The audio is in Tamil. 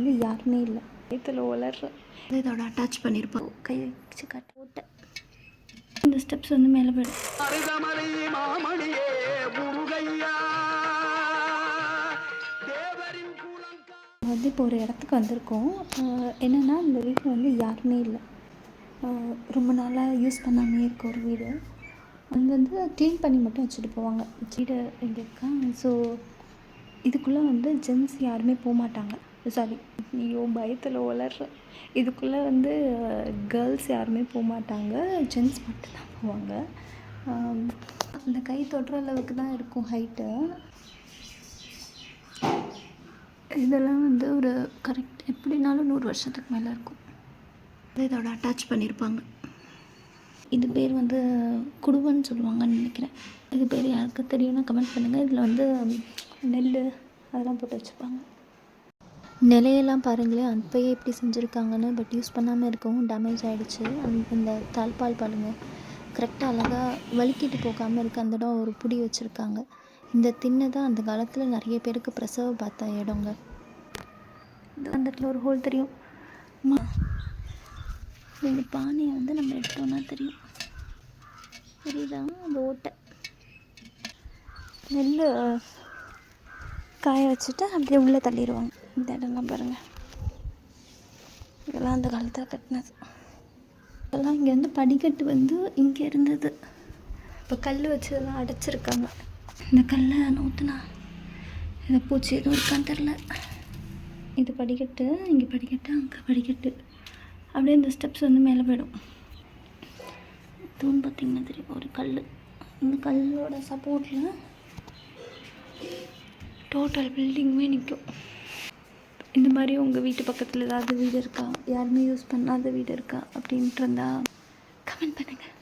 வந்து யாருமே இல்லை. இதில் வளர்ற இதோட அட்டாச் பண்ணியிருப்போம். கை வச்சு காட்ட போட்டேன். இந்த ஸ்டெப்ஸ் வந்து மேலே போயிடும். வந்து இப்போ ஒரு இடத்துக்கு வந்திருக்கோம். என்னென்னா இந்த வீட்டில் வந்து யாருமே இல்லை. ரொம்ப நாளாக யூஸ் பண்ணாமே இருக்க ஒரு வீடு. அது வந்து க்ளீன் பண்ணி மட்டும் வச்சுட்டு போவாங்க. வீடு இங்கே இருக்கா. ஸோ இதுக்குள்ளே வந்து ஜென்ஸ் யாருமே போக மாட்டாங்க. சாரி, ஐயோ பயத்தில் வளர்ற. இதுக்குள்ளே வந்து கேர்ள்ஸ் யாருமே போக மாட்டாங்க. ஜென்ஸ் மட்டும்தான் போவாங்க. அந்த கை தொடுற அளவுக்கு தான் இருக்கும் ஹைட்டு. இதெல்லாம் வந்து ஒரு கரெக்ட் எப்படினாலும் 100 வருஷத்துக்கு மேலே இருக்கும். இதோட அட்டாச் பண்ணியிருப்பாங்க. இது பேர் வந்து குடுவன்னு சொல்லுவாங்கன்னு நினைக்கிறேன். இது பேர் யாருக்கு தெரியும்னா கமெண்ட் பண்ணுங்கள். இதில் வந்து நெல் அதெல்லாம் போட்டு வச்சுப்பாங்க. நிலையெல்லாம் பாருங்களேன், அப்பயே எப்படி செஞ்சுருக்காங்கன்னு. பட் யூஸ் பண்ணாமல் இருக்கவும் டேமேஜ் ஆகிடுச்சு. இந்த தாழ்பால் பாருங்கள், கரெக்டாக அழகாக வலிக்கிட்டு போகாமல் இருக்க அந்த இடம் ஒரு புடி வச்சுருக்காங்க. இந்த திண்ணை தான் அந்த காலத்தில் நிறைய பேருக்கு பிரசவம் பார்த்த இடங்க. அந்த இடத்துல ஒரு ஹோல் தெரியும். இந்த பானையை வந்து நம்ம எடுத்தோன்னா தெரியும், தெரியுதா அந்த ஓட்டை. நெல் காய வச்சுட்டு அப்படியே உள்ளே தள்ளிடுவாங்க. இந்த இடம்லாம் பாருங்கள், இதெல்லாம் அந்த காலத்தில் கட்டினது. இதெல்லாம் இங்கே வந்து படிக்கட்டு வந்து இங்கே இருந்தது. இப்போ கல் வச்சு இதெல்லாம் அடைச்சிருக்காங்க. இந்த கல்லை நூற்றுனா இந்த பூச்சி எதுவும் இருக்கான்னு தெரில. இது படிக்கட்டு, இங்கே படிக்கட்டு, அங்கே படிக்கட்டு. அப்படியே இந்த ஸ்டெப்ஸ் வந்து மேலே போயிடும். இதுவும் பார்த்திங்கன்னா தெரியும் ஒரு கல். இந்த கல்லோட சப்போர்ட்டில் டோட்டல் பில்டிங்குமே நிற்கும். இந்த மாதிரி உங்கள் வீட்டு பக்கத்தில் ஏதாவது வீடு இருக்கா, யாருமே யூஸ் பண்ணாத வீடு இருக்கா அப்படின்ட்டு இருந்தால் கமெண்ட் பண்ணுங்கள்.